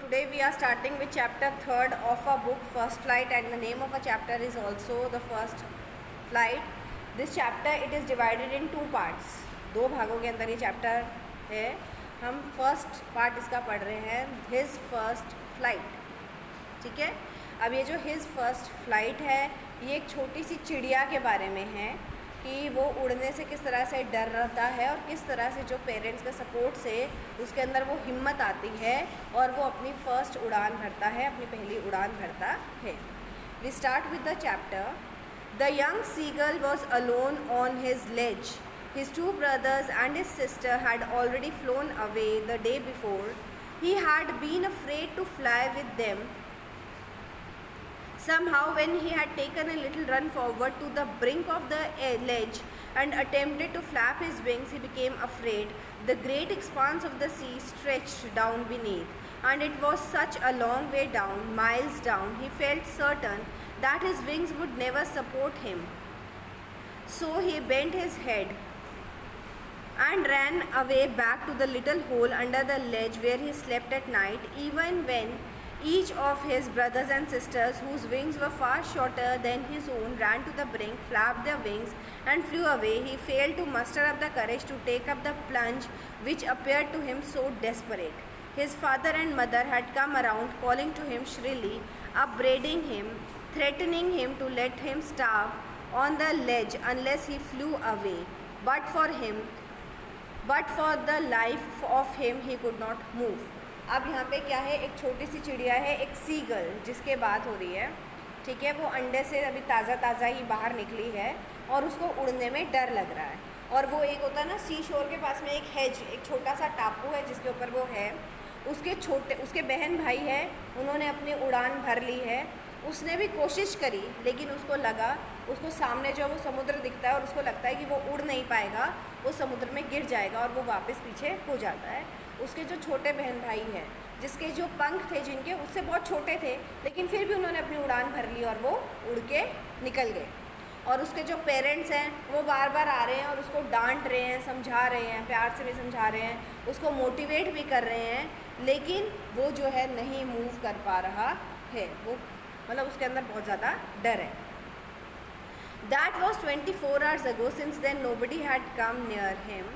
today we are starting with chapter 3rd of our book First Flight, and the name of a chapter is also the First Flight. This chapter it is divided in two parts. दो भागों के अंदर ये chapter है. हम first part इसका पढ़ रहे हैं, हिज फर्स्ट फ्लाइट. ठीक है. अब ये जो हिज फर्स्ट फ्लाइट है ये एक छोटी सी चिड़िया के बारे में है कि वो उड़ने से किस तरह से डर रहता है और किस तरह से जो पेरेंट्स के सपोर्ट से उसके अंदर वो हिम्मत आती है और वो अपनी फर्स्ट उड़ान भरता है, अपनी पहली उड़ान भरता है. We start with the chapter. The young seagull was alone on his ledge. His two brothers and his sister had already flown away the day before. He had been afraid to fly with them. Somehow, when he had taken a little run forward to the brink of the ledge and attempted to flap his wings, he became afraid. The great expanse of the sea stretched down beneath, and it was such a long way down, miles down. He felt certain that his wings would never support him. So he bent his head and ran away back to the little hole under the ledge where he slept at night. Even when each of his brothers and sisters, whose wings were far shorter than his own, ran to the brink, flapped their wings, and flew away, he failed to muster up the courage to take up the plunge which appeared to him so desperate. His father and mother had come around, calling to him shrilly, upbraiding him, threatening him to let him starve on the ledge unless he flew away. But for the life of him, he could not move. अब यहाँ पे क्या है, एक छोटी सी चिड़िया है, एक सीगल जिसके बात हो रही है. ठीक है. वो अंडे से अभी ताज़ा ही बाहर निकली है और उसको उड़ने में डर लग रहा है. और वो एक होता है ना, सी शोर के पास में एक हेज, एक छोटा सा टापू है जिसके ऊपर वो है. उसके बहन भाई है, उन्होंने अपनी उड़ान भर ली है. उसने भी कोशिश करी लेकिन उसको सामने जो वो समुद्र दिखता है और उसको लगता है कि वो उड़ नहीं पाएगा, वो समुद्र में गिर जाएगा और वो वापस पीछे हो जाता है. उसके जो छोटे बहन भाई हैं, जिसके जो पंख थे जिनके उससे बहुत छोटे थे, लेकिन फिर भी उन्होंने अपनी उड़ान भर ली और वो उड़ के निकल गए. और उसके जो पेरेंट्स हैं वो बार बार आ रहे हैं और उसको डांट रहे हैं, समझा रहे हैं, प्यार से भी समझा रहे हैं, उसको मोटिवेट भी कर रहे हैं, लेकिन वो जो है नहीं मूव कर पा रहा है. वो मतलब उसके अंदर बहुत ज़्यादा डर है. That was 24 hours ago. Since then nobody had come near him.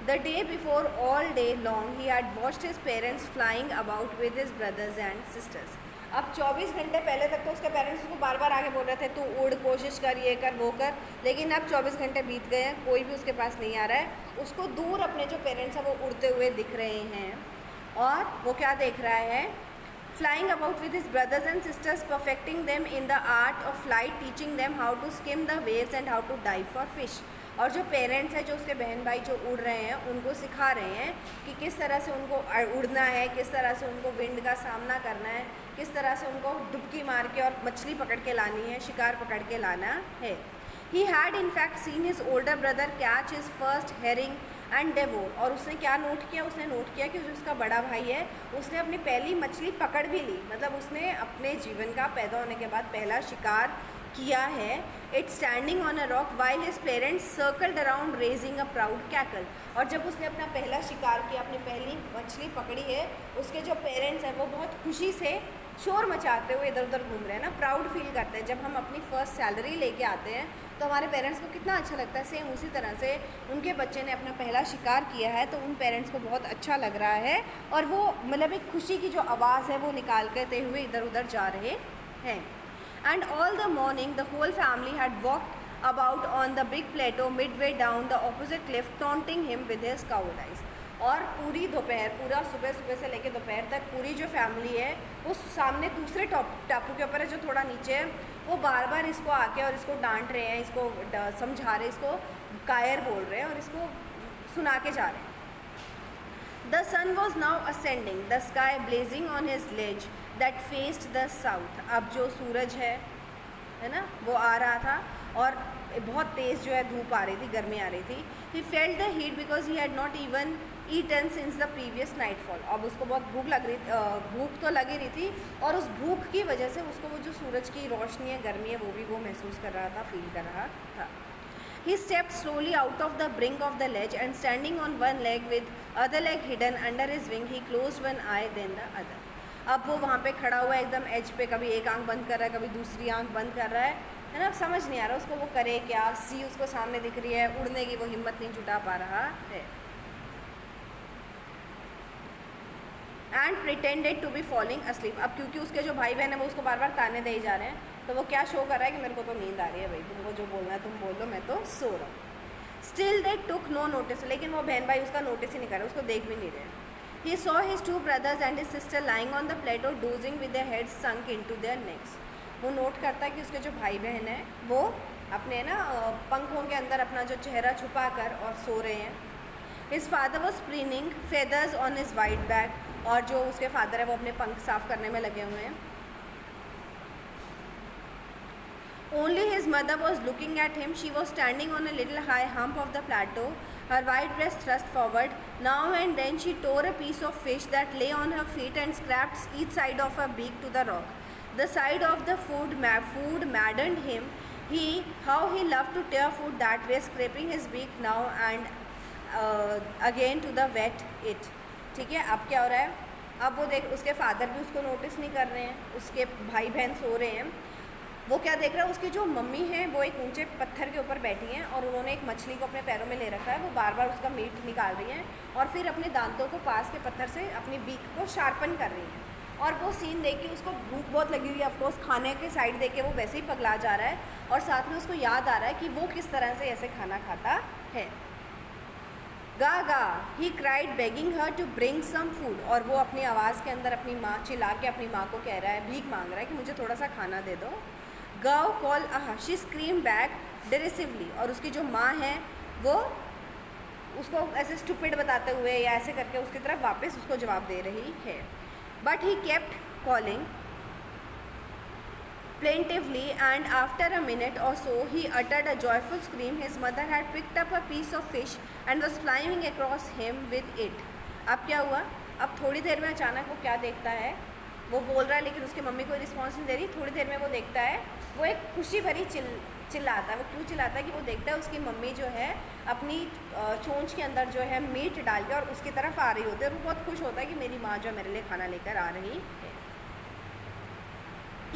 The day before, all day long, he had watched his parents flying about with his brothers and sisters. अब 24 घंटे पहले तक तो उसके पेरेंट्स उसको बार बार आगे बोल रहे थे, तू उड़, कोशिश कर, ये कर, वो कर. लेकिन अब 24 घंटे बीत गए हैं, कोई भी उसके पास नहीं आ रहा है. उसको दूर अपने जो पेरेंट्स हैं वो उड़ते हुए दिख रहे हैं. और वो क्या देख रहा है? Flying about with his brothers and sisters, perfecting them in the art of flight, teaching them how to skim the waves and how to dive for fish. और जो पेरेंट्स हैं, जो उसके बहन भाई जो उड़ रहे हैं, उनको सिखा रहे हैं कि किस तरह से उनको उड़ना है, किस तरह से उनको विंड का सामना करना है, किस तरह से उनको डुबकी मार के और मछली पकड़ के लानी है, शिकार पकड़ के लाना है. He had in fact seen his older brother catch his first herring and devour. और उसने क्या नोट किया? उसने नोट किया कि जो उसका बड़ा भाई है उसने अपनी पहली मछली पकड़ भी ली. मतलब उसने अपने जीवन का पैदा होने के बाद पहला शिकार किया है. It standing on a rock while his parents circled around raising a proud cackle. और जब उसने अपना पहला शिकार किया, अपनी पहली मछली पकड़ी है, उसके जो पेरेंट्स हैं वो बहुत खुशी से शोर मचाते हुए इधर उधर घूम रहे हैं ना, प्राउड फील करते हैं. जब हम अपनी फर्स्ट सैलरी लेके आते हैं तो हमारे पेरेंट्स को कितना अच्छा लगता है. सेम उसी तरह से उनके बच्चे ने अपना पहला शिकार किया है तो उन पेरेंट्स को बहुत अच्छा लग रहा है और वो मतलब एक खुशी की जो आवाज़ है वो निकाल करते हुए इधर उधर जा रहे हैं. And all the morning the whole family had walked about on the big plateau midway down the opposite cliff, taunting him with his coward eyes. और पूरी दोपहर, पूरा सुबह से लेकर दोपहर तक पूरी जो फैमिली है वो सामने दूसरे टापू के ऊपर है जो थोड़ा नीचे है, वो बार बार इसको आके और इसको डांट रहे हैं, इसको समझा रहे, इसको कायर बोल रहे हैं और इसको सुना के जा रहे हैं. The sun was now ascending, the sky blazing on his ledge that faced the south. अब जो सूरज है ना, वो आ रहा था और बहुत तेज़ जो है धूप आ रही थी, गर्मी आ रही थी. He felt the heat because he had not even eaten since the previous nightfall. अब उसको बहुत भूख तो लगी रही थी और उस भूख की वजह से उसको वो जो सूरज की रोशनी है, गर्मी है, वो भी वो महसूस कर रहा था, फील कर रहा था. He stepped slowly out of the brink of the ledge and standing on one leg with other leg hidden under his wing, he closed one eye then the other. अब वो वहाँ पे खड़ा हुआ है एकदम एज पे, कभी एक आंख बंद कर रहा है, कभी दूसरी आंख बंद कर रहा है ना। अब समझ नहीं आ रहा उसको वो करे क्या। सी उसको सामने दिख रही है, उड़ने की वो हिम्मत नहीं जुटा पा रहा है। And pretended to be falling asleep. अब क्योंकि उसके जो भाई बहन है वो उसको बार बार ताने दे ही जा रहे हैं, तो वो क्या शो कर रहा है कि मेरे को तो नींद आ रही है भाई, तुमको जो बोलना है तुम बोल लो, मैं तो सो रहा हूँ। Still they took no notice, लेकिन वो बहन भाई उसका नोटिस ही नहीं कर रहे, उसको देख भी नहीं रहे। He saw his two brothers and his sister lying on the plateau dozing with their heads sunk into their necks. वो नोट करता है कि उसके जो भाई बहन हैं वो अपने ना पंखों के अंदर अपना जो चेहरा छुपा कर और सो रहे हैं। His father was preening feathers on his white back, और जो उसके फादर है वो अपने पंख साफ करने में लगे हुए हैं। Only his mother was looking at him. She was standing on a little high hump of the plateau, her white breast thrust forward. Now and then she tore a piece of fish that lay on her feet and scraped each side of her beak to the rock. The sight of the food maddened him. How he loved to tear food that way, scraping his beak now and again to the wet it. ठीक है, अब क्या हो रहा है? अब वो देख, उसके फादर भी उसको नोटिस नहीं कर रहे हैं, उसके भाई बहन सो रहे हैं। वो क्या देख रहा है, उसकी जो मम्मी है वो एक ऊंचे पत्थर के ऊपर बैठी हैं और उन्होंने एक मछली को अपने पैरों में ले रखा है। वो बार बार उसका मीट निकाल रही हैं और फिर अपने दांतों को पास के पत्थर से अपनी बीक को शार्पन कर रही हैं। और वो सीन देख के उसको भूख बहुत लगी हुई है, ऑफकोर्स खाने के साइड देख के वो वैसे ही पगला जा रहा है और साथ में उसको याद आ रहा है कि वो किस तरह से ऐसे खाना खाता है। Ga ga he cried begging her to bring some food, और वो अपनी आवाज़ के अंदर अपनी माँ चिल्ला के अपनी माँ को कह रहा है, भीख मांग रहा है कि मुझे थोड़ा सा खाना दे दो। गाओ कॉल आहा, शी स्क्रीम बैक डिरेसिवली, और उसकी जो माँ है वो उसको ऐसे स्टूपिड बताते हुए या ऐसे करके उसकी तरफ वापस उसको जवाब दे रही है। But he kept calling plaintively, and after a minute or so he uttered a joyful scream. His mother had picked up a piece of fish and was flying across him with it. अब क्या हुआ? अब थोड़ी देर में अचानक वो क्या देखता है, वो बोल रहा है लेकिन उसकी मम्मी कोई रिस्पॉन्स नहीं दे रही। थोड़ी देर में वो देखता है, वो एक खुशी भरी चिल्लाता है। वो क्यों चिल्लाता है कि वो देखता है उसकी मम्मी जो है अपनी चोंच के अंदर जो है मीट डाल के और उसकी तरफ आ रही होती है, और वो बहुत खुश होता है कि मेरी माँ जो है मेरे लिए खाना लेकर आ रही है।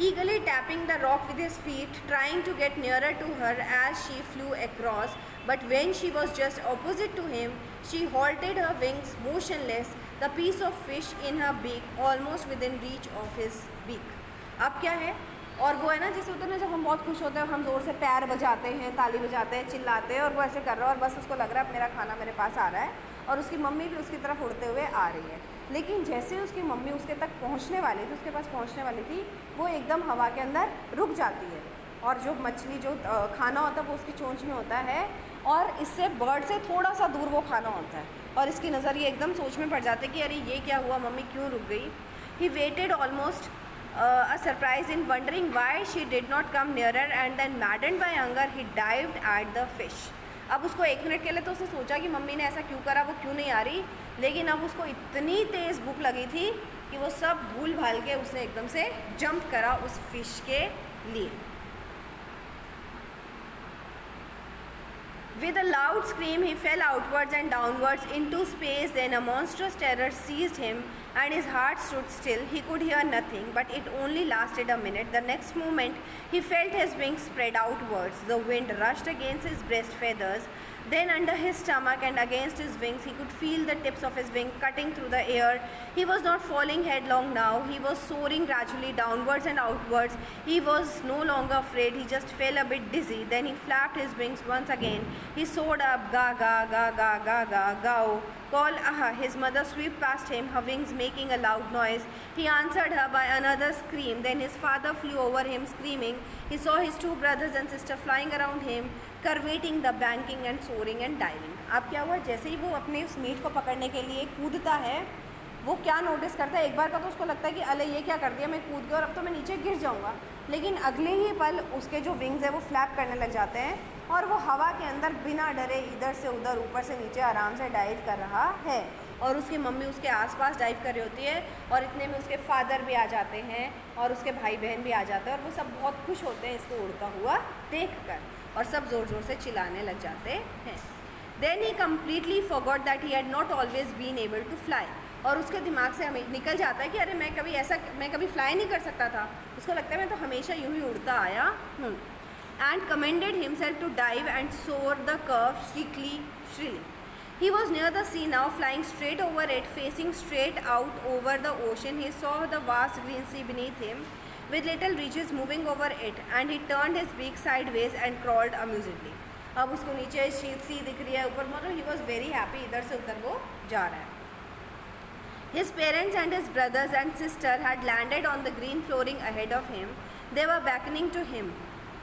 Eagerly tapping the rock with his feet, trying to get nearer to her as she flew across, but when she was just opposite to him, she halted her wings motionless, the piece of fish in her beak almost within reach of his beak. अब क्या है? और वो है ना, जैसे होता है ना जब हम बहुत खुश होते हैं हम ज़ोर से पैर बजाते हैं, ताली बजाते हैं, चिल्लाते हैं, और वो ऐसे कर रहा है और बस उसको लग रहा है मेरा खाना मेरे पास आ रहा है, और उसकी मम्मी भी उसकी तरफ उड़ते हुए आ रही है। लेकिन जैसे उसकी मम्मी उसके तक पहुंचने वाली थी, उसके पास पहुंचने वाली थी, वो एकदम हवा के अंदर रुक जाती है, और जो मछली जो खाना होता है वो उसकी चोंच में होता है, और इससे बर्ड से थोड़ा सा दूर वो खाना होता है, और इसकी नज़र ये एकदम सोच में पड़ जाते कि अरे ये क्या हुआ, मम्मी क्यों रुक गई। He waited almost a surprise in wondering why she did not come nearer, and then maddened by hunger he dived at the fish. अब उसको एक मिनट के लिए तो उसने सोचा कि मम्मी ने ऐसा क्यों करा, वो क्यों नहीं आ रही, लेकिन अब उसको इतनी तेज़ भूख लगी थी कि वो सब भूल भाल के उसने एकदम से जंप करा उस फिश के लिए। With a loud scream he fell outwards and downwards into space. Then a monstrous terror seized him and his heart stood still. He could hear nothing, but it only lasted a minute. The next moment he felt his wings spread outwards. The wind rushed against his breast feathers, then under his stomach and against his wings. He could feel the tips of his wings cutting through the air. He was not falling headlong now. He was soaring gradually downwards and outwards. He was no longer afraid. He just felt a bit dizzy. Then he flapped his wings once again. He soared up, ga ga ga ga ga ga gao. Call aha. His mother swept past him, her wings making a loud noise. He answered her by another scream. Then his father flew over him screaming. He saw his two brothers and sister flying around him, curvating the banking and soaring and diving. अब क्या हुआ, जैसे ही वो अपने उस meet को पकड़ने के लिए कूदता है, वो क्या नोटिस करता है, एक बार का तो उसको लगता है कि अरे ये क्या कर दिया, मैं कूद गया और अब तो मैं नीचे गिर जाऊंगा, लेकिन अगले ही पल उसके जो विंग्स है वो फ्लैप करने लग जाते हैं और वो हवा के अंदर बिना डरे इधर से उधर ऊपर से नीचे आराम से डाइव कर रहा है, और उसकी मम्मी उसके आसपास डाइव कर रही होती है, और इतने में उसके फादर भी आ जाते हैं और उसके भाई बहन भी आ जाते हैं, और वो सब बहुत खुश होते हैं इसको उड़ता हुआ देखकर, और सब ज़ोर ज़ोर से चिल्लाने लग जाते हैं। Then he completely forgot that he had not always been able to fly. और उसके दिमाग से हमें निकल जाता है कि अरे मैं कभी फ्लाई नहीं कर सकता था, उसको लगता है मैं तो हमेशा यूं ही उड़ता आया हूँ. And commended himself to dive and soar the curve shrilly. He was near the sea now, flying straight over it, facing straight out over the ocean. He saw the vast green sea beneath him, with little reaches moving over it, and he turned his beak sideways and crawled amusedly. अब उसको नीचे सी दिख रही है, ऊपर मतलब he was very happy, इधर से उधर वो जा रहा है. His parents and his brothers and sister had landed on the green flooring ahead of him. They were beckoning to him,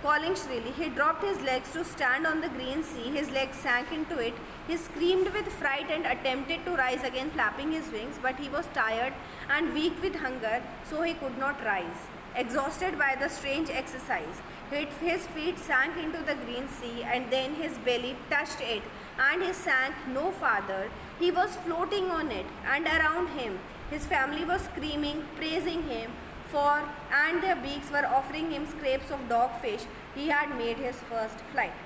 calling shrilly. He dropped his legs to stand on the green sea. His legs sank into it. He screamed with fright and attempted to rise again, flapping his wings, but he was tired and weak with hunger, so he could not rise. Exhausted by the strange exercise, his feet sank into the green sea, and then his belly touched it, and he sank no farther. He was floating on it, and around him his family was screaming, praising him, and their beaks were offering him scraps of dogfish. He had made his first flight.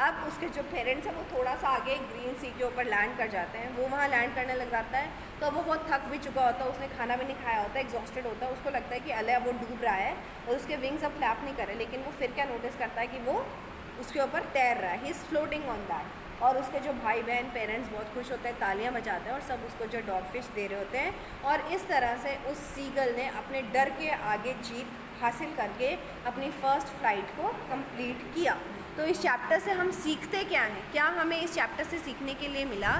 अब उसके जो parents हैं वो थोड़ा सा आगे green सी के ऊपर लैंड कर जाते हैं. वो वहाँ लैंड करने लग जाता है तो वो बहुत थक भी चुका होता है, उसने खाना भी नहीं खाया होता है, एग्जॉस्टेड होता है. उसको लगता है कि अले अब वो डूब रहा है और उसके विंग्स अब फ्लैप नहीं कर रहे, लेकिन वो फिर क्या नोटिस करता है कि वो उसके ऊपर तैर रहा है. He is floating on that. और उसके जो भाई बहन पेरेंट्स बहुत खुश होते हैं, तालियां बजाते हैं और सब उसको जो डॉग फिश दे रहे होते हैं. और इस तरह से उस सीगल ने अपने डर के आगे जीत हासिल करके अपनी फ़र्स्ट फ्लाइट को कंप्लीट किया. तो इस चैप्टर से हम सीखते क्या हैं? क्या हमें इस चैप्टर से सीखने के लिए मिला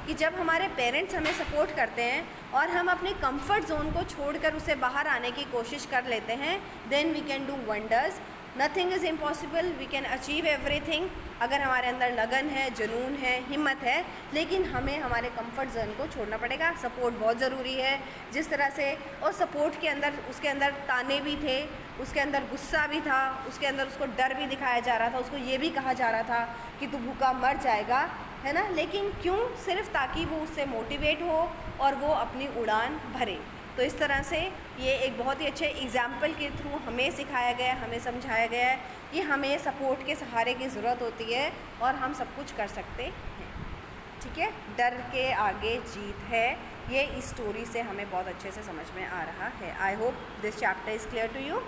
कि जब हमारे पेरेंट्स हमें सपोर्ट करते हैं और हम अपने कंफर्ट जोन को छोड़कर उसे बाहर आने की कोशिश कर लेते हैं, then we can do wonders. Nothing is impossible, we can achieve everything. अगर हमारे अंदर लगन है, जुनून है, हिम्मत है, लेकिन हमें हमारे कंफर्ट जोन को छोड़ना पड़ेगा. सपोर्ट बहुत ज़रूरी है. जिस तरह से और सपोर्ट के अंदर उसके अंदर ताने भी थे, उसके अंदर गुस्सा भी था, उसके अंदर उसको डर भी दिखाया जा रहा था, उसको ये भी कहा जा रहा था कि तू भूखा मर जाएगा, है ना. लेकिन क्यों? सिर्फ ताकि वो उससे मोटिवेट हो और वो अपनी उड़ान भरे. तो इस तरह से ये एक बहुत ही अच्छे एग्जाम्पल के थ्रू हमें सिखाया गया, हमें समझाया गया है कि हमें सपोर्ट के सहारे की ज़रूरत होती है और हम सब कुछ कर सकते हैं. ठीक है, डर के आगे जीत है. ये इस स्टोरी से हमें बहुत अच्छे से समझ में आ रहा है. I hope this chapter is clear to you.